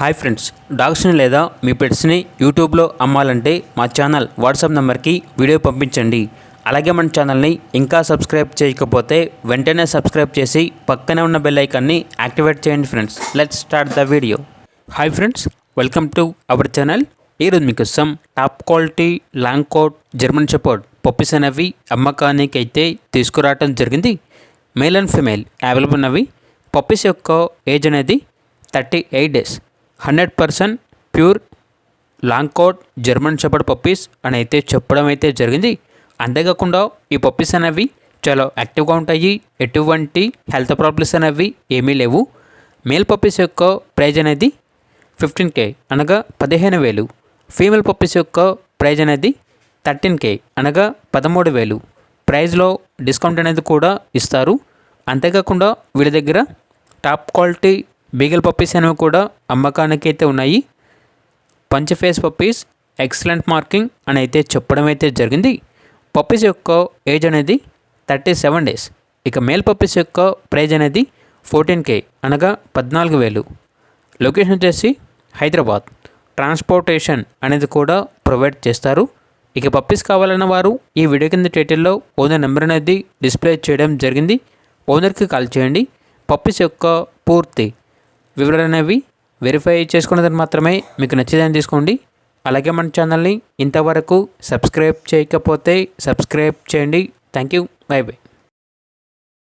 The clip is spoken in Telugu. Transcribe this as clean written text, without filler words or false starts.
హాయ్ ఫ్రెండ్స్, డాగ్స్ని లేదా మీ పెట్స్ని యూట్యూబ్లో అమ్మాలంటే మా ఛానల్ వాట్సాప్ నెంబర్కి వీడియో పంపించండి. అలాగే మన ఛానల్ని ఇంకా సబ్స్క్రైబ్ చేయకపోతే వెంటనే సబ్స్క్రైబ్ చేసి పక్కనే ఉన్న బెల్ ఐకాన్ని యాక్టివేట్ చేయండి friends. Let's start the video. Hi friends, welcome to our channel. ఈరోజు మీకోసం top quality long coat German shepherd puppies అనేవి అమ్మకానికి అయితే తీసుకురావడం జరిగింది. మేల్ అండ్ ఫీమేల్ అవైలబుల్ ఉన్నవి. పప్పీస్ యొక్క ఏజ్ అనేది 38 days. 100% pure long coat German shepherd puppies అని అయితే చెప్పడం అయితే జరిగింది. అంతేకాకుండా ఈ పప్పీస్ అనేవి చాలా యాక్టివ్గా ఉంటాయి. ఎటువంటి హెల్త్ ప్రాబ్లమ్స్ అనేవి ఏమీ లేవు. మేల్ పప్పీస్ యొక్క ప్రైజ్ అనేది 15K అనగా 15,000. ఫీమేల్ పప్పీస్ యొక్క ప్రైజ్ అనేది 13K అనగా 13,000. ప్రైజ్లో డిస్కౌంట్ అనేది కూడా ఇస్తారు. అంతేకాకుండా వీళ్ళ దగ్గర టాప్ క్వాలిటీ బీగల్ పప్పీస్ అనేవి కూడా అమ్మకానికి అయితే ఉన్నాయి. Punch face puppies excellent marking అని అయితే చెప్పడం అయితే జరిగింది. పప్పీస్ యొక్క ఏజ్ అనేది 37 డేస్. ఇక మేల్ పప్పీస్ యొక్క ప్రైజ్ అనేది 14K అనగా 14,000. లొకేషన్ వచ్చేసి హైదరాబాద్. ట్రాన్స్పోర్టేషన్ అనేది కూడా ప్రొవైడ్ చేస్తారు. ఇక పప్పీస్ కావాలన్న వారు ఈ వీడియో కింద టైటిల్లో ఓనర్ నెంబర్ అనేది డిస్ప్లే చేయడం జరిగింది. ఓనర్కి కాల్ చేయండి. పప్పీస్ యొక్క పూర్తి వివరాలు అనేవి వెరిఫై చేసుకున్నదని మాత్రమే మీకు నచ్చేదని తీసుకోండి. అలాగే మన ఛానల్ని ఇంతవరకు సబ్స్క్రైబ్ చేయకపోతే సబ్స్క్రైబ్ చేయండి. Thank you. By by.